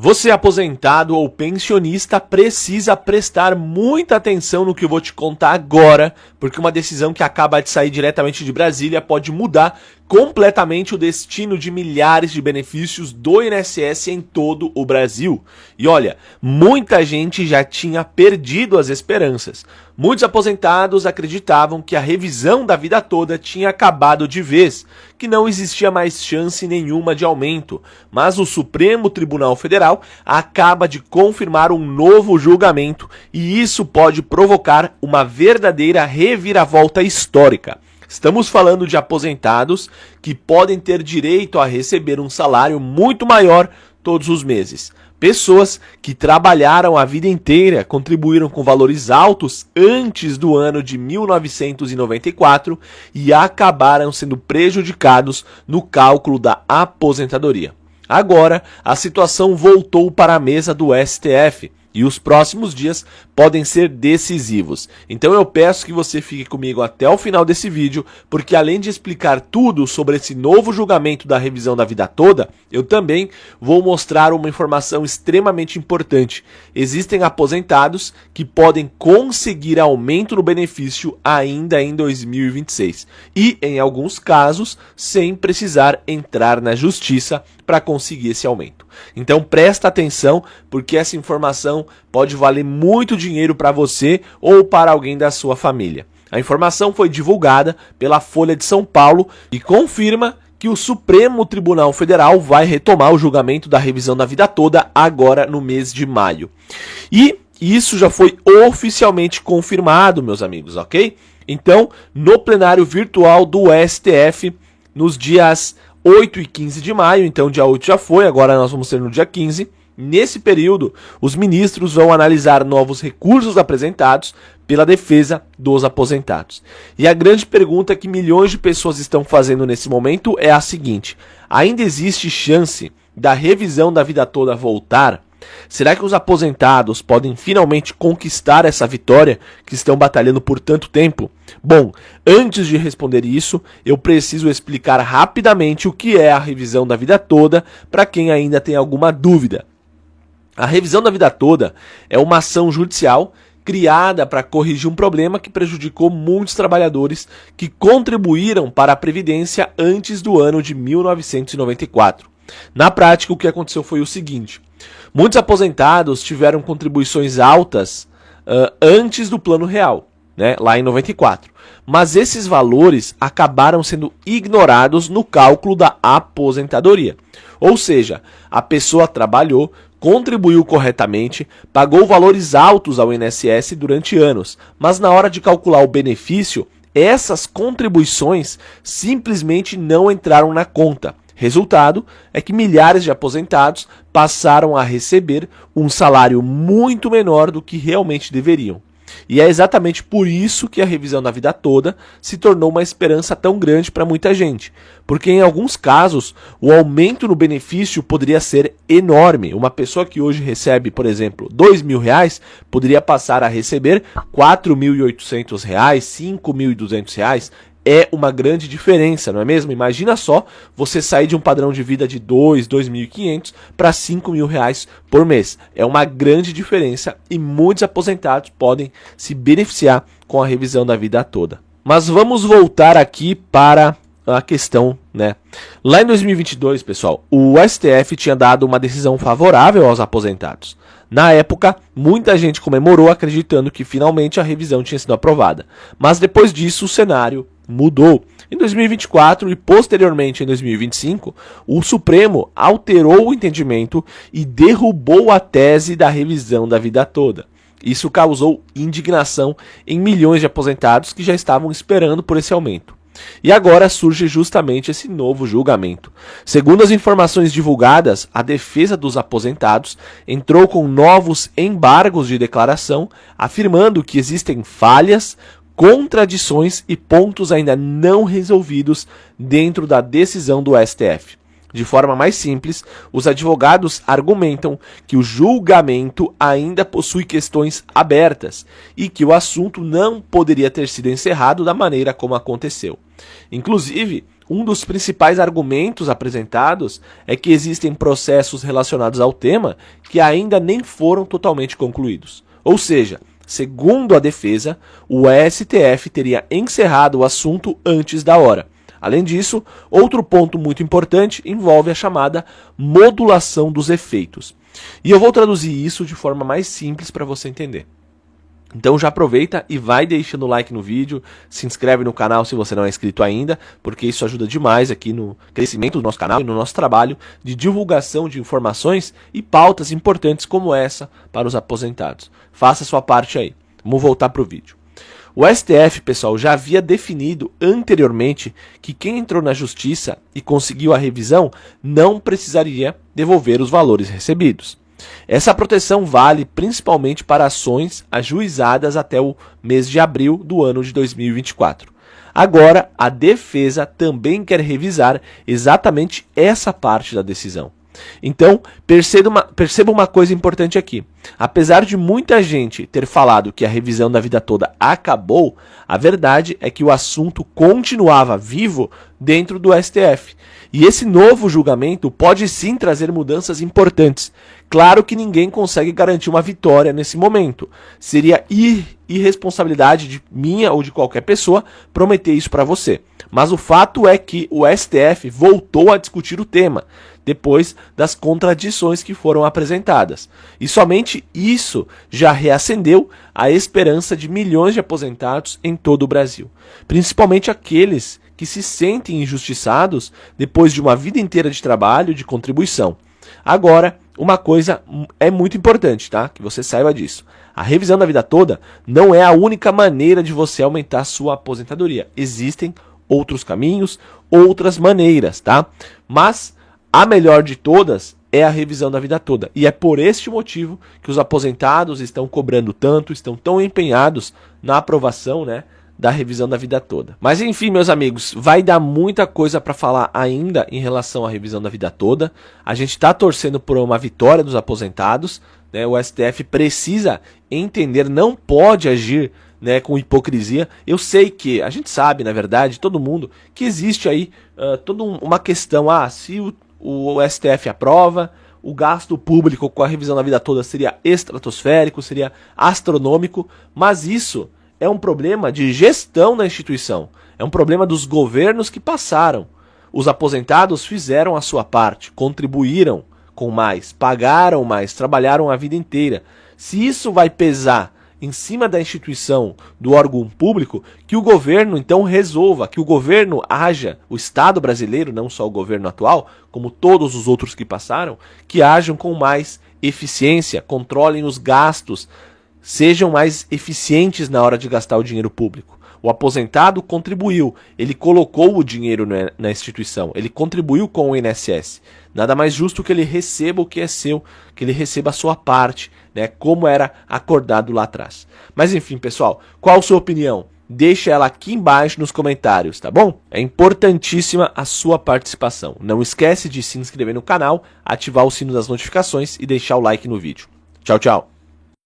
Você aposentado ou pensionista precisa prestar muita atenção no que eu vou te contar agora, porque uma decisão que acaba de sair diretamente de Brasília pode mudar completamente o destino de milhares de benefícios do INSS em todo o Brasil. E olha, muita gente já tinha perdido as esperanças. Muitos aposentados acreditavam que a revisão da vida toda tinha acabado de vez, que não existia mais chance nenhuma de aumento, mas o Supremo Tribunal Federal acaba de confirmar um novo julgamento e isso pode provocar uma verdadeira reviravolta histórica. Estamos falando de aposentados que podem ter direito a receber um salário muito maior todos os meses. Pessoas que trabalharam a vida inteira, contribuíram com valores altos antes do ano de 1994 e acabaram sendo prejudicados no cálculo da aposentadoria. Agora, a situação voltou para a mesa do STF. E os próximos dias podem ser decisivos. Então eu peço que você fique comigo até o final desse vídeo, porque além de explicar tudo sobre esse novo julgamento da revisão da vida toda, eu também vou mostrar uma informação extremamente importante. Existem aposentados que podem conseguir aumento no benefício ainda em 2026. E, em alguns casos, sem precisar entrar na justiça para conseguir esse aumento. Então presta atenção, porque essa informação pode valer muito dinheiro para você ou para alguém da sua família. A informação foi divulgada pela Folha de São Paulo e confirma que o Supremo Tribunal Federal vai retomar o julgamento da revisão da vida toda agora no mês de maio. E isso já foi oficialmente confirmado, meus amigos, ok? Então, no plenário virtual do STF, nos dias 8 e 15 de maio, então dia 8 já foi, agora nós vamos ter no dia 15. Nesse período, os ministros vão analisar novos recursos apresentados pela defesa dos aposentados. E a grande pergunta que milhões de pessoas estão fazendo nesse momento é a seguinte: ainda existe chance da revisão da vida toda voltar? Será que os aposentados podem finalmente conquistar essa vitória que estão batalhando por tanto tempo? Bom, antes de responder isso, eu preciso explicar rapidamente o que é a revisão da vida toda para quem ainda tem alguma dúvida. A revisão da vida toda é uma ação judicial criada para corrigir um problema que prejudicou muitos trabalhadores que contribuíram para a Previdência antes do ano de 1994. Na prática, o que aconteceu foi o seguinte: muitos aposentados tiveram contribuições altas antes do Plano Real, né, lá em 94. Mas esses valores acabaram sendo ignorados no cálculo da aposentadoria. Ou seja, a pessoa trabalhou, contribuiu corretamente, pagou valores altos ao INSS durante anos, mas na hora de calcular o benefício, essas contribuições simplesmente não entraram na conta. Resultado é que milhares de aposentados passaram a receber um salário muito menor do que realmente deveriam. E é exatamente por isso que a revisão da vida toda se tornou uma esperança tão grande para muita gente. Porque em alguns casos, o aumento no benefício poderia ser enorme. Uma pessoa que hoje recebe, por exemplo, R$2.000, poderia passar a receber R$4.800, R$5.200. É uma grande diferença, não é mesmo? Imagina só você sair de um padrão de vida de R$2.500 para R$5.000 por mês. É uma grande diferença e muitos aposentados podem se beneficiar com a revisão da vida toda. Mas vamos voltar aqui para a questão, né? Lá em 2022, pessoal, o STF tinha dado uma decisão favorável aos aposentados. Na época, muita gente comemorou acreditando que finalmente a revisão tinha sido aprovada. Mas depois disso, o cenário mudou. Em 2024 e posteriormente em 2025, o Supremo alterou o entendimento e derrubou a tese da revisão da vida toda. Isso causou indignação em milhões de aposentados que já estavam esperando por esse aumento. E agora surge justamente esse novo julgamento. Segundo as informações divulgadas, a defesa dos aposentados entrou com novos embargos de declaração, afirmando que existem falhas, contradições e pontos ainda não resolvidos dentro da decisão do STF. De forma mais simples, os advogados argumentam que o julgamento ainda possui questões abertas e que o assunto não poderia ter sido encerrado da maneira como aconteceu. Inclusive, um dos principais argumentos apresentados é que existem processos relacionados ao tema que ainda nem foram totalmente concluídos. Ou seja, segundo a defesa, o STF teria encerrado o assunto antes da hora. Além disso, outro ponto muito importante envolve a chamada modulação dos efeitos. E eu vou traduzir isso de forma mais simples para você entender. Então já aproveita e vai deixando o like no vídeo, se inscreve no canal se você não é inscrito ainda, porque isso ajuda demais aqui no crescimento do nosso canal e no nosso trabalho de divulgação de informações e pautas importantes como essa para os aposentados. Faça a sua parte aí. Vamos voltar para o vídeo. O STF, pessoal, já havia definido anteriormente que quem entrou na justiça e conseguiu a revisão não precisaria devolver os valores recebidos. Essa proteção vale principalmente para ações ajuizadas até o mês de abril do ano de 2024. Agora, a defesa também quer revisar exatamente essa parte da decisão. Então, perceba uma coisa importante aqui. Apesar de muita gente ter falado que a revisão da vida toda acabou, a verdade é que o assunto continuava vivo dentro do STF. E esse novo julgamento pode sim trazer mudanças importantes. Claro que ninguém consegue garantir uma vitória nesse momento. Seria irresponsabilidade de minha ou de qualquer pessoa prometer isso para você. Mas o fato é que o STF voltou a discutir o tema, depois das contradições que foram apresentadas. E somente isso já reacendeu a esperança de milhões de aposentados em todo o Brasil. Principalmente aqueles que se sentem injustiçados depois de uma vida inteira de trabalho e de contribuição. Agora, uma coisa é muito importante, tá? Que você saiba disso. A revisão da vida toda não é a única maneira de você aumentar a sua aposentadoria. Existem outros caminhos, outras maneiras, tá? Mas a melhor de todas é a revisão da vida toda. E é por este motivo que os aposentados estão cobrando tanto, estão tão empenhados na aprovação, né, da revisão da vida toda. Mas enfim, meus amigos, vai dar muita coisa para falar ainda em relação à revisão da vida toda. A gente está torcendo por uma vitória dos aposentados, né? O STF precisa entender, não pode agir, né, com hipocrisia. Eu sei que, a gente sabe, na verdade, todo mundo, que existe aí toda uma questão, se o STF aprova, o gasto público com a revisão da vida toda seria estratosférico, seria astronômico, mas isso é um problema de gestão da instituição, é um problema dos governos que passaram. Os aposentados fizeram a sua parte, contribuíram com mais, pagaram mais, trabalharam a vida inteira. Se isso vai pesar em cima da instituição, do órgão público, que o governo então resolva, que o governo haja, o Estado brasileiro, não só o governo atual, como todos os outros que passaram, que hajam com mais eficiência, controlem os gastos, sejam mais eficientes na hora de gastar o dinheiro público. O aposentado contribuiu, ele colocou o dinheiro na instituição, ele contribuiu com o INSS. Nada mais justo que ele receba o que é seu, que ele receba a sua parte, né, como era acordado lá atrás. Mas enfim, pessoal, qual a sua opinião? Deixa ela aqui embaixo nos comentários, tá bom? É importantíssima a sua participação. Não esquece de se inscrever no canal, ativar o sino das notificações e deixar o like no vídeo. Tchau, tchau!